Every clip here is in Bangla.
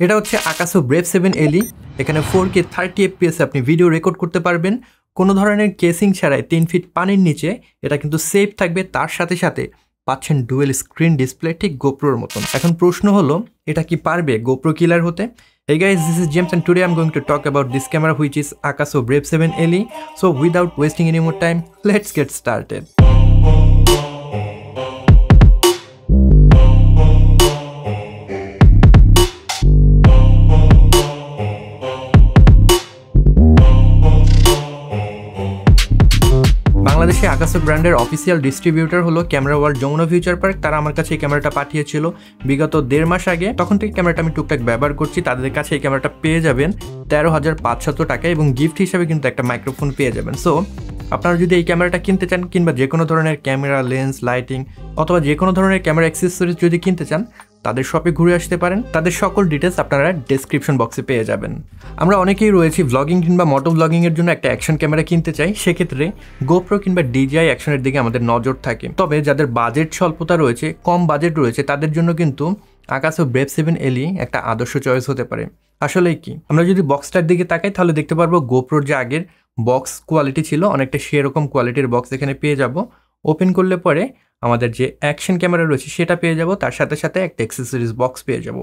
এটা হচ্ছে Akaso Brave 7 LE। এখানে 4K 30 FPS আপনি ভিডিও রেকর্ড করতে পারবেন কোনো ধরনের কেসিং ছাড়াই 3 ফিট পানির নিচে। এটা কিন্তু সেফ থাকবে, তার সাথে সাথে পাচ্ছেন ডুয়েল স্ক্রিন ডিসপ্লে, ঠিক গোপ্রোর মতন। এখন প্রশ্ন হলো এটা কি পারবে গোপ্রো কিলার হতে? Hey guys, this is James and today I'm going to talk about this camera which is Akaso Brave 7 LE. So without wasting any more time, let's get started. বাংলাদেশে Akaso ব্র্যান্ডের অফিসিয়াল ডিস্ট্রিবিউটর হলো camera world Jamuna future park. তারা আমার কাছে এই ক্যামেরাটা পাঠিয়েছিল বিগত 1.5 মাস আগে। তখন থেকে ক্যামেরাটা আমি টুকটাক ব্যবহার করছি। তাদের কাছে এই ক্যামেরাটা পেয়ে যাবেন 13,500 টাকা এবং গিফট হিসাবে কিন্তু একটা মাইক্রোফোন পেয়ে যাবেন। সো আপনারা যদি এই ক্যামেরাটা কিনতে চান কিংবা যে কোনো ধরনের ক্যামেরা লেন্স, লাইটিং অথবা যে কোনো ধরনের ক্যামেরা অ্যাক্সেসরিজ যদি কিনতে চান তাদের শপে ঘুরে আসতে পারেন। তাদের সকল ডিটেলস আপনারা ডেসক্রিপশন বক্সে পেয়ে যাবেন। আমরা অনেকেই রয়েছি ভ্লগিং কিংবা মোটো ভ্লগিংয়ের জন্য একটা অ্যাকশন ক্যামেরা কিনতে চাই। সেক্ষেত্রে গোপ্রো কিংবা DJI অ্যাকশনের দিকে আমাদের নজর থাকে। তবে যাদের বাজেট স্বল্পতা রয়েছে, কম বাজেট রয়েছে, তাদের জন্য কিন্তু Akaso Brave 7 LE একটা আদর্শ চয়েস হতে পারে। আসলেই কি, আমরা যদি বক্সটার দিকে তাকাই তাহলে দেখতে পারবো গোপ্রোর যে আগের বক্স কোয়ালিটি ছিল অনেকটা সেরকম কোয়ালিটির বক্স এখানে পেয়ে যাব। ওপেন করলে পরে আমাদের যে অ্যাকশন ক্যামেরা রয়েছে সেটা পেয়ে যাব, তার সাথে সাথে একটা অ্যাক্সেসরিজ বক্স পেয়ে যাব।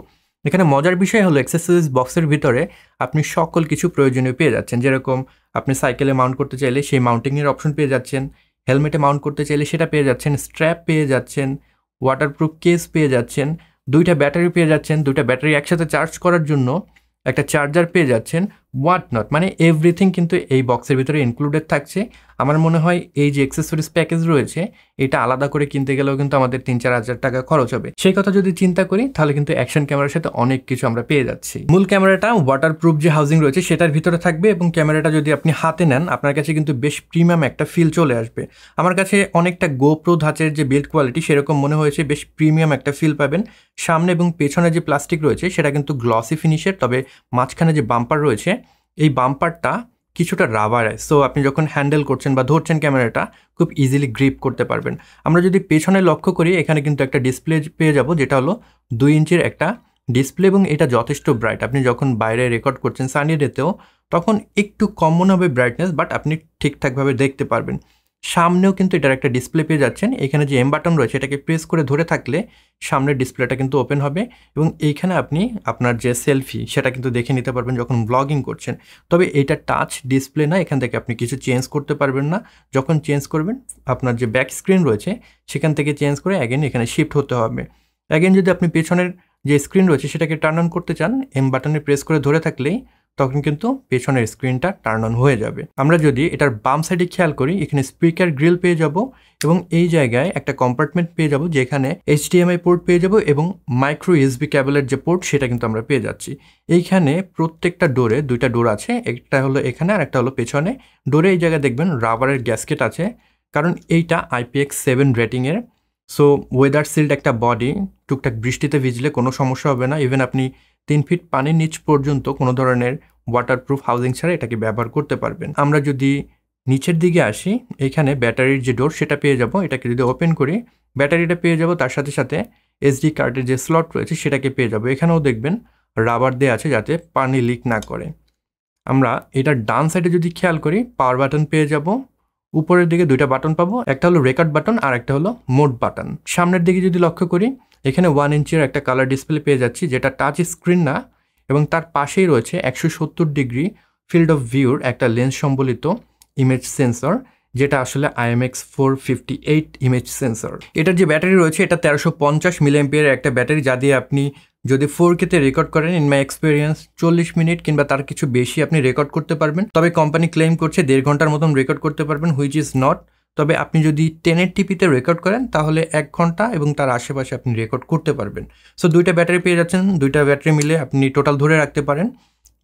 এখানে মজার বিষয় হলো অ্যাক্সেসরিজ বক্সের ভিতরে আপনি সকল কিছু প্রয়োজনীয় পেয়ে যাচ্ছেন। যেরকম আপনি সাইকেলে মাউন্ট করতে চাইলে সেই মাউন্টিংয়ের অপশন পেয়ে যাচ্ছেন, হেলমেটে মাউন্ট করতে চাইলে সেটা পেয়ে যাচ্ছেন, স্ট্র্যাপ পেয়ে যাচ্ছেন, ওয়াটারপ্রুফ কেস পেয়ে যাচ্ছেন, 2টা ব্যাটারি পেয়ে যাচ্ছেন, 2টা ব্যাটারি একসাথে চার্জ করার জন্য একটা চার্জার পেয়ে যাচ্ছেন, হোয়াট নট, মানে এভরিথিং কিন্তু এই বক্সের ভিতরে ইনক্লুডেড থাকছে। আমার মনে হয় এই যে অ্যাক্সেসরিজ প্যাকেজ রয়েছে এটা আলাদা করে কিনতে গেলেও কিন্তু আমাদের 3-4 হাজার টাকা খরচ হবে। সেই কথা যদি চিন্তা করি তাহলে কিন্তু অ্যাকশন ক্যামেরার সাথে অনেক কিছু আমরা পেয়ে যাচ্ছি। মূল ক্যামেরাটা ওয়াটারপ্রুফ যে হাউজিং রয়েছে সেটার ভিতরে থাকবে এবং ক্যামেরাটা যদি আপনি হাতে নেন আপনার কাছে কিন্তু বেশ প্রিমিয়াম একটা ফিল চলে আসবে। আমার কাছে অনেকটা গোপ্রো ধাঁচের যে বিল্ড কোয়ালিটি সেরকম মনে হয়েছে, বেশ প্রিমিয়াম একটা ফিল পাবেন। সামনে এবং পেছনে যে প্লাস্টিক রয়েছে সেটা কিন্তু গ্লসি ফিনিশের, তবে মাঝখানে যে বাম্পার রয়েছে এই বাম্পারটা কিছুটা রাবারাইজ। সো আপনি যখন হ্যান্ডেল করছেন বা ধরছেন ক্যামেরাটা খুব ইজিলি গ্রিপ করতে পারবেন। আমরা যদি পেছনে লক্ষ্য করি এখানে কিন্তু একটা ডিসপ্লে পেয়ে যাব যেটা হলো 2 ইঞ্চির একটা ডিসপ্লে এবং এটা যথেষ্ট ব্রাইট। আপনি যখন বাইরে রেকর্ড করছেন সানি ডেতেও তখন একটু কম মনে হবে ব্রাইটনেস, বাট আপনি ঠিকঠাকভাবে দেখতে পারবেন। সামনেও কিন্তু এটার একটা ডিসপ্লে পেয়ে যাচ্ছেন। এখানে যে এম বাটন রয়েছে এটাকে প্রেস করে ধরে থাকলে সামনের ডিসপ্লেটা কিন্তু ওপেন হবে এবং এইখানে আপনি আপনার যে সেলফি সেটা কিন্তু দেখে নিতে পারবেন যখন ব্লগিং করছেন। তবে এটা টাচ ডিসপ্লে না, এখান থেকে আপনি কিছু চেঞ্জ করতে পারবেন না। যখন চেঞ্জ করবেন আপনার যে ব্যাক স্ক্রিন রয়েছে সেখান থেকে চেঞ্জ করে অ্যাগেন এখানে শিফট হতে হবে। অ্যাগেন যদি আপনি পেছনের যে স্ক্রিন রয়েছে সেটাকে টার্ন অন করতে চান এম বাটনে প্রেস করে ধরে থাকলেই তখন কিন্তু পেছনের স্ক্রিনটা টার্ন অন হয়ে যাবে। আমরা যদি এটার বাম সাইডে খেয়াল করি এখানে স্পিকার গ্রিল পেয়ে যাব এবং এই জায়গায় একটা কম্পার্টমেন্ট পেয়ে যাব যেখানে HDMI পোর্ট পেয়ে যাব এবং মাইক্রো USB কেবলের যে পোর্ট সেটা কিন্তু আমরা পেয়ে যাচ্ছি। এইখানে প্রত্যেকটা ডোরে 2টা ডোর আছে, একটা হলো এখানে আর একটা হলো পেছনে। ডোরে এই জায়গায় দেখবেন রাবারের গ্যাসকেট আছে, কারণ এইটা IPX7 রেটিংয়ের। সো ওয়েদার সিল্ড একটা বডি, টুকটাক বৃষ্টিতে ভিজলে কোনো সমস্যা হবে না। ইভেন আপনি 3 ফিট পানির নিচ পর্যন্ত কোনো ধরনের ওয়াটারপ্রুফ হাউজিং ছাড়া এটাকে ব্যবহার করতে পারবেন। আমরা যদি নিচের দিকে আসি এখানে ব্যাটারির যে ডোর সেটা পেয়ে যাব। এটাকে যদি ওপেন করি ব্যাটারিটা পেয়ে যাব, তার সাথে সাথে SD কার্ডের যে স্লট রয়েছে সেটাকে পেয়ে যাব। এখানেও দেখবেন রাবার দেওয়া আছে যাতে পানি লিক না করে। আমরা এটার ডান সাইডে যদি খেয়াল করি পাওয়ার বাটন পেয়ে যাব। উপরের দিকে 2টা বাটন পাবো, একটা হলো রেকর্ড বাটন আর একটা হলো মোড বাটন। সামনের দিকে যদি লক্ষ্য করি এখানে 1 ইঞ্চের একটা কালার ডিসপ্লে পেয়ে যাচ্ছি যেটা টাচ স্ক্রিন না, এবং তার পাশেই রয়েছে 170 ডিগ্রি ফিল্ড অফ ভিউর একটা লেন্স সম্বলিত ইমেজ সেন্সর, যেটা আসলে IMX458 ইমেজ সেন্সর। এটার যে ব্যাটারি রয়েছে এটা 1350 mAh একটা ব্যাটারি, যা দিয়ে আপনি যদি 4K তে রেকর্ড করেন ইন মাই এক্সপিরিয়েন্স 40 মিনিট কিংবা তার কিছু বেশি আপনি রেকর্ড করতে পারবেন। তবে কোম্পানি ক্লেম করছে 1.5 ঘন্টার মতন রেকর্ড করতে পারবেন, হুইচ ইজ নট। তবে আপনি যদি 1080p-তে রেকর্ড করেন তাহলে 1 ঘন্টা এবং তার আশেপাশে আপনি রেকর্ড করতে পারবেন। সো 2টা ব্যাটারি পেয়ে যাচ্ছেন, 2টা ব্যাটারি মিলে আপনি টোটাল ধরে রাখতে পারেন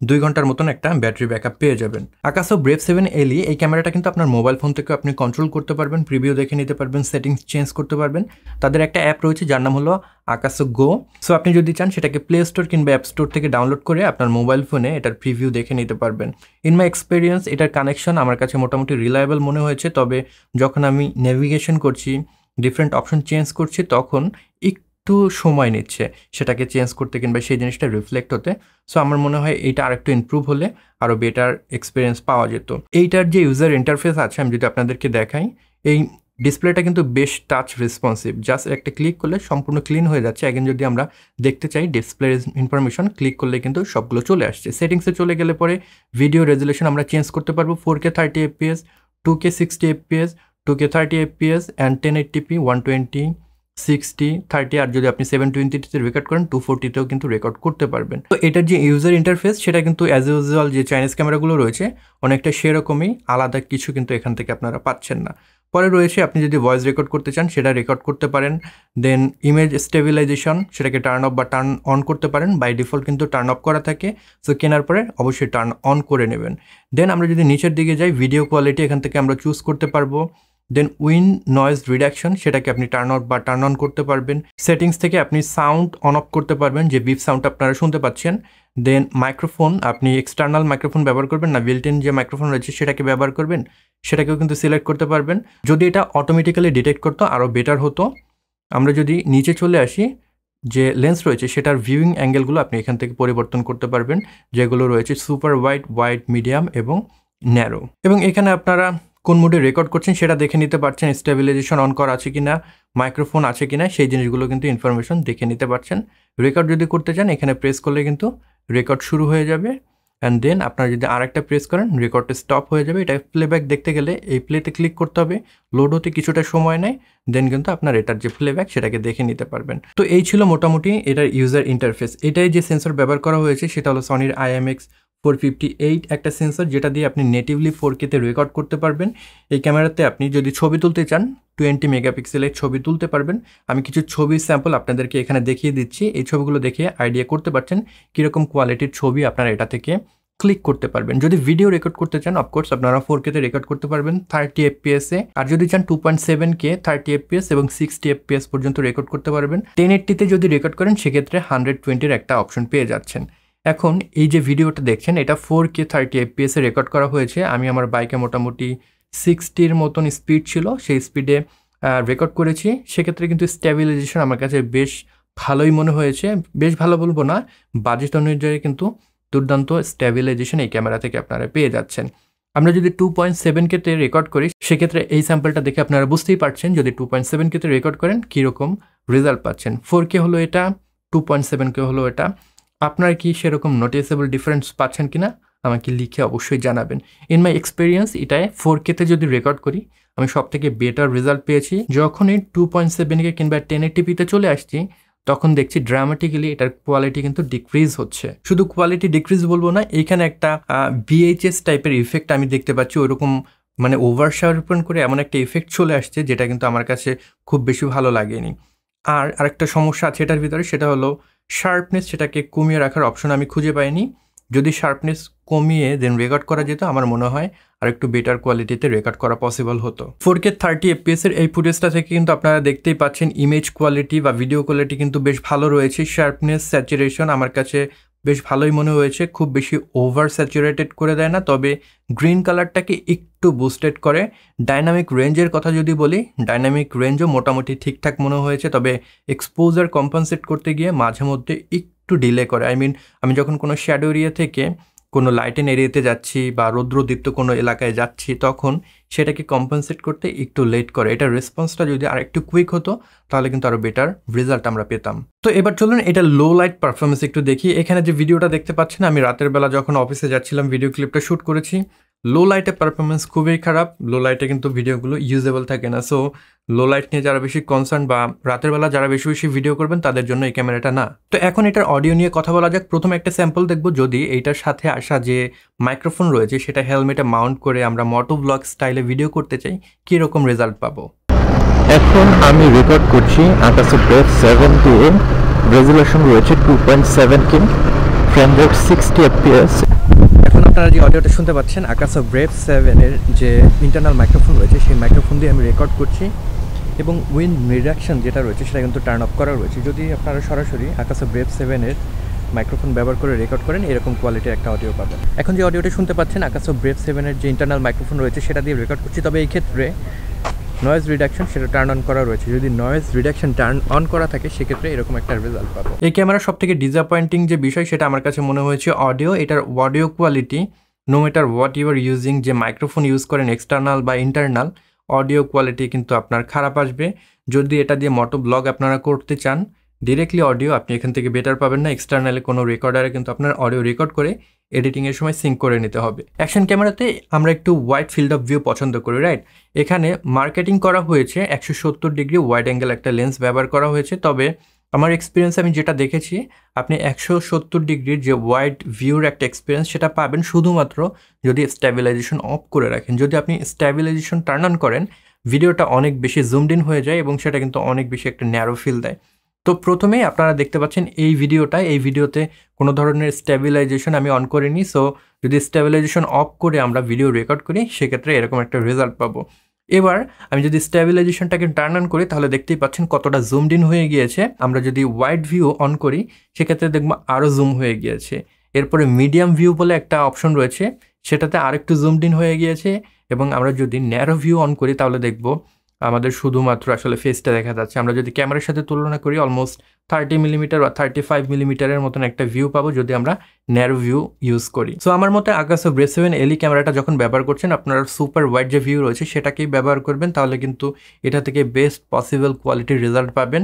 2 ঘন্টার মতন একটা ব্যাটারি ব্যাকআপ পেয়ে যাবেন। Akaso Brave 7 LE এই ক্যামেরাটা কিন্তু আপনার মোবাইল ফোন থেকে আপনি কন্ট্রোল করতে পারবেন, প্রিভিউ দেখে নিতে পারবেন, সেটিংস চেঞ্জ করতে পারবেন। তাদের একটা অ্যাপ রয়েছে যার নাম হলো Akaso Go। সো আপনি যদি চান সেটাকে প্লে স্টোর কিংবা অ্যাপ স্টোর থেকে ডাউনলোড করে আপনার মোবাইল ফোনে এটার প্রিভিউ দেখে নিতে পারবেন। ইন মাই এক্সপিরিয়েন্স এটার কানেকশন আমার কাছে মোটামুটি রিলায়েবল মনে হয়েছে। তবে যখন আমি নেভিগেশন করছি, ডিফারেন্ট অপশন চেঞ্জ করছি, তখন একটু সময় নিচ্ছে সেটাকে চেঞ্জ করতে কিংবা সেই জিনিসটা রিফ্লেক্ট হতে। সো আমার মনে হয় এইটা আরেকটু ইমপ্রুভ হলে আরও বেটার এক্সপিরিয়েন্স পাওয়া যেত। এইটার যে ইউজার ইন্টারফেস আছে আমি যদি আপনাদেরকে দেখাই, এই ডিসপ্লেটা কিন্তু বেশ টাচ রেসপন্সিভ, জাস্ট একটা ক্লিক করলে সম্পূর্ণ ক্লিন হয়ে যাচ্ছে। এখন যদি আমরা দেখতে চাই ডিসপ্লে ইনফরমেশন, ক্লিক করলে কিন্তু সবগুলো চলে আসছে। সেটিংসে চলে গেলে পরে ভিডিও রেজুলেশন আমরা চেঞ্জ করতে পারবো 4K 30 fps, 2K 60 fps, 2K 30 fps and 1080p 120 60 30, আর যদি আপনি 720তে রেকর্ড করেন 240তেও কিন্তু রেকর্ড করতে পারবেন। তো এটার যে ইউজার ইন্টারফেস সেটা কিন্তু অ্যাজ ইউজুয়াল যে চাইনিজ ক্যামেরাগুলো রয়েছে অনেকটা সেরকমই, আলাদা কিছু কিন্তু এখান থেকে আপনারা পাচ্ছেন না। পরে রয়েছে আপনি যদি ভয়েস রেকর্ড করতে চান সেটা রেকর্ড করতে পারেন। দেন ইমেজ স্টেবিলাইজেশন, সেটাকে টার্ন অফ বা টার্ন অন করতে পারেন। বাই ডিফল্ট কিন্তু টার্ন অফ করা থাকে, সো কেনার পরে অবশ্যই টার্ন অন করে নেবেন। দেন আমরা যদি নিচের দিকে যাই, ভিডিও কোয়ালিটি এখান থেকে আমরা চুজ করতে পারবো। দেন উইন নয়েজ রিডাকশন, সেটাকে আপনি টার্ন অফ বা টার্ন অন করতে পারবেন। সেটিংস থেকে আপনি সাউন্ড অন অফ করতে পারবেন, যে বিপ সাউন্ড আপনারা শুনতে পাচ্ছেন। দেন মাইক্রোফোন, আপনি এক্সটার্নাল মাইক্রোফোন ব্যবহার করবেন না বিল্ট ইন যে মাইক্রোফোন রয়েছে সেটাকে ব্যবহার করবেন, সেটাকেও কিন্তু সিলেক্ট করতে পারবেন। যদি এটা অটোমেটিক্যালি ডিটেক্ট করতো আরও বেটার হতো। আমরা যদি নিচে চলে আসি, যে লেন্স রয়েছে সেটার ভিউইং অ্যাঙ্গেলগুলো আপনি এখান থেকে পরিবর্তন করতে পারবেন, যেগুলো রয়েছে সুপার ওয়াইড, ওয়াইড, মিডিয়াম এবং ন্যারো। এবং এখানে আপনারা কোন মোডে রেকর্ড করছেন সেটা দেখে নিতে পারছেন, স্টেবিলাইজেশন অন করা আছে কিনা, মাইক্রোফোন আছে কিনা, সেই জিনিসগুলো কিন্তু ইনফরমেশন দেখে নিতে পারছেন। রেকর্ড যদি করতে চান এখানে প্রেস করলে কিন্তু রেকর্ড শুরু হয়ে যাবে, অ্যান্ড দেন আপনারা যদি আরেকটা প্রেস করেন রেকর্ডটা স্টপ হয়ে যাবে। এটা প্লেব্যাক দেখতে গেলে এই প্লেতে ক্লিক করতে হবে, লোড হতে কিছুটা সময় নেয়, দেন কিন্তু আপনার এটার যে প্লেব্যাক সেটাকে দেখে নিতে পারবেন। তো এই ছিল মোটামুটি এটার ইউজার ইন্টারফেস। এটাই যে সেন্সর ব্যবহার করা হয়েছে সেটা হলো সনির IMX458 একটা সেন্সর, যেটা দিয়ে আপনি নেটিভলি 4K-তে রেকর্ড করতে পারবেন। এই ক্যামেরাতে আপনি যদি ছবি তুলতে চান 20 মেগাপিক্সেলের ছবি তুলতে পারবেন। আমি কিছু ছবি স্যাম্পল আপনাদেরকে এখানে দেখিয়ে দিচ্ছি, এই ছবিগুলো দেখে আইডিয়া করতে পারছেন কীরকম কোয়ালিটির ছবি আপনারা এটা থেকে ক্লিক করতে পারবেন। যদি ভিডিও রেকর্ড করতে চান অফকোর্স আপনারা 4K-তে রেকর্ড করতে পারবেন 30 fps-এ, আর যদি চান 2.7K 30 fps এবং 60 fps পর্যন্ত রেকর্ড করতে পারবেন। 1080-তে যদি রেকর্ড করেন সেক্ষেত্রে 120-এর একটা অপশন পেয়ে যাচ্ছেন। এখন এই যে ভিডিওটা দেখছেন এটা 4K 30 fps-এ রেকর্ড করা হয়েছে। আমি আমার বাইকে মোটামুটি 60-র মতন স্পিড ছিল, সেই স্পিডে রেকর্ড করেছি। সেক্ষেত্রে কিন্তু স্টেবিলাইজেশন আমার কাছে বেশ ভালোই মনে হয়েছে, বেশ ভালো বলবো না, বাজেট অনুযায়ী কিন্তু দুর্দান্ত স্টেবিলাইজেশন এই ক্যামেরা থেকে আপনারা পেয়ে যাচ্ছেন। আমরা যদি 2.7K-তে রেকর্ড করি সেক্ষেত্রে এই স্যাম্পলটা দেখে আপনারা বুঝতেই পারছেন যদি 2.7K-তে রেকর্ড করেন কীরকম রেজাল্ট পাচ্ছেন। 4K হলো এটা, 2.7K হলো এটা। আপনারা কি সেরকম নোটিসেবল ডিফারেন্স পাচ্ছেন কিনা আমাকে লিখে অবশ্যই জানাবেন। ইন মাই এক্সপিরিয়েন্স এটায় 4K-তে যদি রেকর্ড করি আমি সব থেকে বেটার রেজাল্ট পেয়েছি। যখনই 2.7K কিংবা 1080p-তে চলে আসছি তখন দেখছি ড্রামাটিক্যালি এটার কোয়ালিটি কিন্তু ডিক্রিজ হচ্ছে। শুধু কোয়ালিটি ডিক্রিজ বলবো না, এইখানে একটা VHS টাইপের ইফেক্ট আমি দেখতে পাচ্ছি, ওইরকম মানে ওভার শার্পন করে এমন একটা ইফেক্ট চলে আসছে যেটা কিন্তু আমার কাছে খুব বেশি ভালো লাগেনি। আর আরেকটা সমস্যা আছে এটার ভিতরে, সেটা হলো শার্পনেস, সেটাকে কমিয়ে রাখার অপশন আমি খুঁজে পাইনি। যদি শার্পনেস কমিয়ে দেন রেকর্ড করা যেত আমার মনে হয় আর একটু বেটার কোয়ালিটিতে রেকর্ড করা পসিবল হতো। 4K 30 fps-এর এই ফুটেজটা থেকে কিন্তু আপনারা দেখতেই পাচ্ছেন ইমেজ কোয়ালিটি বা ভিডিও কোয়ালিটি কিন্তু বেশ ভালো রয়েছে। শার্পনেস, স্যাচুরেশন আমার কাছে বেশ ভালোই মনে হয়েছে, খুব বেশি ওভার স্যাচুরেটেড করে দেয় না, তবে গ্রিন কালারটাকে একটু বুস্টেড করে। ডাইনামিক রেঞ্জের কথা যদি বলি, ডাইনামিক রেঞ্জও মোটামুটি ঠিকঠাক মনে হয়েছে, তবে এক্সপোজার কম্পেনসেট করতে গিয়ে মাঝে মধ্যে একটু ডিলে করে। আমি যখন কোনো শ্যাডো এরিয়া থেকে কোনো লাইটেন এরিয়াতে যাচ্ছি বা রৌদ্রদীপ্ত কোনো এলাকায় যাচ্ছি তখন সেটাকে কম্পেনসেট করতে একটু লেট করে। এটার রেসপন্সটা যদি আর একটু কুইক হতো তাহলে কিন্তু আরও বেটার রেজাল্ট আমরা পেতাম। তো এবার চলুন এটা লো লাইট পারফরমেন্স একটু দেখি। এখানে যে ভিডিওটা দেখতে পাচ্ছেন আমি রাতের বেলা যখন অফিসে যাচ্ছিলাম ভিডিও ক্লিপটা শ্যুট করেছি। লো লাইটে পারফরমেন্স খুবই খারাপ, লো লাইটে কিন্তু ভিডিওগুলো ইউজেবল থাকে না। সো লো লাইট নিয়ে যারা বেশি কনসার্ন বা রাতের বেলা যারা বেশি বেশি ভিডিও করবেন তাদের জন্য এই ক্যামেরাটা না। তো এখন এটার অডিও নিয়ে কথা বলা যাক। প্রথমে একটা স্যাম্পল দেখবো, যদি এইটার সাথে আসা যে মাইক্রোফোন রয়েছে সেটা হেলমেটে মাউন্ট করে আমরা মোটো ব্লগ স্টাইলে ভিডিও করতে চাই, কীরকম রেজাল্ট পাবো। এখন আমি রেকর্ড করছি Akaso Brave 7 দিয়ে, রেজুলেশন রয়েছে 2.7K, ফ্রেম রেট 60 fps। এখন আপনারা যে অডিওটা শুনতে পাচ্ছেন Akaso Brave 7-এর যে ইন্টারনাল মাইক্রোফোন রয়েছে সেই মাইক্রোফোন দিয়ে আমি রেকর্ড করছি এবং উইন রিডাকশন যেটা রয়েছে সেটা কিন্তু টার্ন অফ করা রয়েছে। যদি আপনারা সরাসরি Akaso Brave 7-এর মাইক্রোফোন ব্যবহার করে রেকর্ড করেন এরকম কোয়ালিটির একটা অডিও পাবেন। এখন যে অডিওটা শুনতে পাচ্ছেন Akaso Brave 7-এর যে ইন্টারনাল মাইক্রোফোন রয়েছে সেটা দিয়ে রেকর্ড করছি, তবে এই ক্ষেত্রে নয়েজ রিডাকশন সেটা টার্ন অন করা রয়েছে। যদি নয়েজ রিডাকশন টার্ন অন করা থাকে সেক্ষেত্রে এরকম একটা রেজাল্ট পাবো। এই ক্যামেরার সব থেকে ডিসঅ্যাপয়েন্টিং যে বিষয় সেটা আমার কাছে মনে হয়েছে অডিও। এটার audio quality no matter what you are using, যে মাইক্রোফোন ইউজ করেন এক্সটার্নাল বা ইন্টারনাল, অডিও কোয়ালিটি কিন্তু আপনার খারাপ আসবে। যদি এটা দিয়ে মোটো ব্লগ আপনারা করতে চান, ডিরেক্টলি অডিও আপনি এখান থেকে বেটার পাবেন না। এক্সটার্নালে কোনো রেকর্ডারে কিন্তু আপনার অডিও রেকর্ড করে এডিটিংয়ের সময় সিঙ্ক করে নিতে হবে। অ্যাকশন ক্যামেরাতে আমরা একটু ওয়াইড ফিল্ড অফ ভিউ পছন্দ করি, রাইট? এখানে মার্কেটিং করা হয়েছে 170 ডিগ্রি ওয়াইড অ্যাঙ্গেল একটা লেন্স ব্যবহার করা হয়েছে। তবে আমার এক্সপিরিয়েন্স আমি যেটা দেখেছি, আপনি 170 ডিগ্রির যে ওয়াইড ভিউর একটা এক্সপিরিয়েন্স সেটা পাবেন শুধুমাত্র যদি স্ট্যাবিলাইজেশন অফ করে রাখেন। যদি আপনি স্ট্যাবিলাইজেশন টার্ন অন করেন, ভিডিওটা অনেক বেশি জুমড ইন হয়ে যায় এবং সেটা কিন্তু অনেক বেশি একটা ন্যারো ফিল দেয়। তো প্রথমেই আপনারা দেখতে পাচ্ছেন এই ভিডিওতে কোনো ধরনের স্ট্যাবিলাইজেশন আমি অন করিনি। সো যদি স্ট্যাবিলাইজেশন অফ করে আমরা ভিডিও রেকর্ড করি সেক্ষেত্রে এরকম একটা রেজাল্ট পাবো। এবার আমি যদি স্ট্যাবিলাইজেশনটাকে টার্ন অন করি তাহলে দেখতেই পাচ্ছেন কতটা জুমড ইন হয়ে গিয়েছে। আমরা যদি ওয়াইড ভিউ অন করি সেক্ষেত্রে দেখবো আরও জুম হয়ে গিয়েছে। এরপরে মিডিয়াম ভিউ বলে একটা অপশন রয়েছে, সেটাতে আরেকটু জুমড ইন হয়ে গিয়েছে। এবং আমরা যদি ন্যারো ভিউ অন করি তাহলে দেখবো আমাদের শুধুমাত্র আসলে ফেসটা দেখা যাচ্ছে। আমরা যদি ক্যামেরার সাথে তুলনা করি অলমোস্ট 30 মিলিমিটার বা 35 মিলিমিটারের মতন একটা ভিউ পাবো যদি আমরা ন্যারো ভিউ ইউজ করি। সো আমার মতে আকাসো ব্রেভ 7 এলি ক্যামেরাটা যখন ব্যবহার করছেন আপনারা সুপার ওয়াইড যে ভিউ রয়েছে সেটাকেই ব্যবহার করবেন, তাহলে কিন্তু এটা থেকে বেস্ট পসিবল কোয়ালিটির রেজাল্ট পাবেন।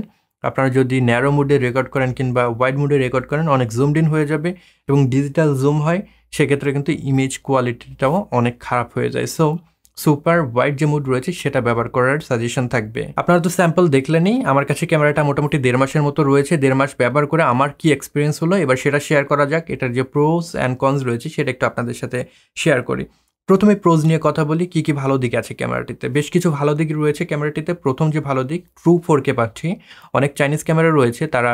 আপনারা যদি ন্যারো মুডে রেকর্ড করেন কিংবা ওয়াইড মুডে রেকর্ড করেন অনেক জুমড ইন হয়ে যাবে এবং ডিজিটাল জুম হয়, সেক্ষেত্রে কিন্তু ইমেজ কোয়ালিটিটাও অনেক খারাপ হয়ে যায়। সো সুপার ওয়াইড যে মুড রয়েছে সেটা ব্যবহার করার সাজেশন থাকবে। আপনারা তো স্যাম্পল দেখলেনই, আমার কাছে ক্যামেরাটা মোটামুটি 1.5 মাসের মতো রয়েছে। 1.5 মাস ব্যবহার করে আমার কি এক্সপিরিয়েন্স হলো এবার সেটা শেয়ার করা যাক। এটার যে প্রোস অ্যান্ড কনস রয়েছে সেটা একটু আপনাদের সাথে শেয়ার করি। প্রথমে প্রোজ নিয়ে কথা বলি, কি কি ভালো দিক আছে ক্যামেরাটিতে। বেশ কিছু ভালো দিক রয়েছে ক্যামেরাটিতে। প্রথম যে ভালো দিক, ট্রু 4K পাচ্ছি। অনেক চাইনিজ ক্যামেরা রয়েছে তারা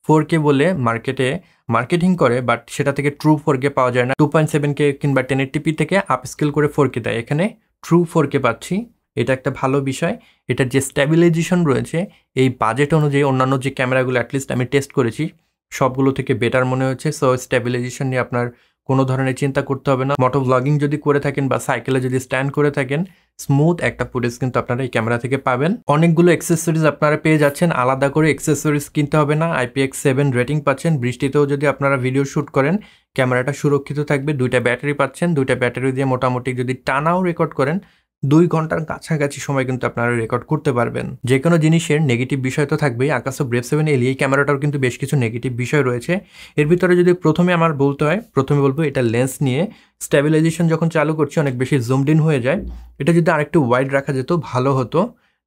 4K বলে মার্কেটে মার্কেটিং করে, বাট সেটা থেকে ট্রু 4K পাওয়া যায় না। 2.7K কিংবা 1080p থেকে আপস্কেল করে 4K দেয়, এখানে ট্রু 4K পাচ্ছি। এটা একটা ভালো বিষয়। এটার যে স্ট্যাবিলাইজেশন রয়েছে এই বাজেট অনুযায়ী অন্যান্য যে ক্যামেরাগুলো অ্যাটলিস্ট আমি টেস্ট করেছি সবগুলো থেকে বেটার মনে হচ্ছে। সো স্ট্যাবিলাইজেশন নিয়ে আপনার কোনো ধরনের চিন্তা করতে হবে না। মোটো ব্লগিং যদি করে থাকেন বা সাইকেলে যদি স্ট্যান্ড করে থাকেন, স্মুথ একটা ফুটেজ কিন্তু আপনারা এই ক্যামেরা থেকে পাবেন। অনেকগুলো অ্যাক্সেসরিজ আপনারা পেয়ে যাচ্ছেন, আলাদা করে অ্যাক্সেসরিজ কিনতে হবে না। IPX7 রেটিং পাচ্ছেন। বৃষ্টিতেও যদি আপনারা ভিডিও শ্যুট করেন ক্যামেরাটা সুরক্ষিত থাকবে। 2টা ব্যাটারি পাচ্ছেন। 2টা ব্যাটারি দিয়ে মোটামুটি যদি টানাও রেকর্ড করেন 2 ঘন্টার কাছাকাছি সময় কিন্তু আপনারা রেকর্ড করতে পারবেন। যে কোনো জিনিসের নেগেটিভ বিষয় তো থাকবেই। আকাসো ব্রেভ 7 এলি এই ক্যামেরাটার কিন্তু বেশ কিছু নেগেটিভ বিষয় রয়েছে। এর ভিতরে যদি প্রথমে আমার বলতে হয়, প্রথমে বলবো এটা লেন্স নিয়ে। স্ট্যাবিলাইজেশন যখন চালু করছি অনেক বেশি জুমড ইন হয়ে যায়, এটা যদি আরেকটু ওয়াইড রাখা যেত ভালো হতো।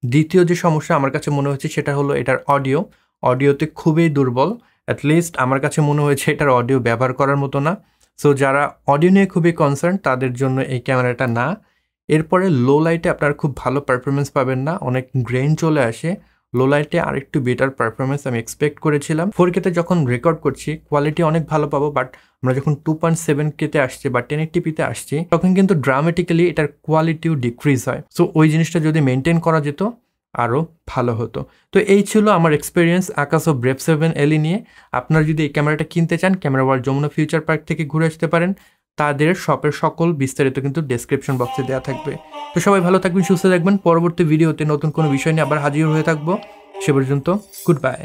দ্বিতীয় যে সমস্যা আমার কাছে মনে হচ্ছে সেটা হলো এটার অডিওতে খুবই দুর্বল। অ্যাটলিস্ট আমার কাছে মনে হয়েছে এটার অডিও ব্যবহার করার মতো না। সো যারা অডিও নিয়ে খুবই কনসার্ন তাদের জন্য এই ক্যামেরাটা না। এরপরে লো লাইটে আপনারা খুব ভালো পারফরমেন্স পাবেন না, অনেক গ্রেন চলে আসে। লো লাইটে আরেকটু বেটার পারফরমেন্স আমি এক্সপেক্ট করেছিলাম। 4K-তে যখন রেকর্ড করছি কোয়ালিটি অনেক ভালো পাবো, বাট আমরা যখন 2.7K-তে আসছি বা 1080p-তে আসছি তখন কিন্তু ড্রামেটিক্যালি এটার কোয়ালিটিও ডিক্রিজ হয়। সো ওই জিনিসটা যদি মেনটেন করা যেত আরও ভালো হতো। তো এই ছিল আমার এক্সপিরিয়েন্স আকাসো ব্রেভ 7 এলি নিয়ে। আপনারা যদি এই ক্যামেরাটা কিনতে চান camera world Jamuna future park থেকে ঘুরে আসতে পারেন। তাদের শপের সকল বিস্তারিত কিন্তু ডেসক্রিপশন বক্সে দেওয়া থাকবে। তো সবাই ভালো থাকবেন, সুস্থ থাকবেন। পরবর্তী ভিডিওতে নতুন কোনো বিষয় নিয়ে আবার হাজির হয়ে থাকবো। সে পর্যন্ত গুড বাই।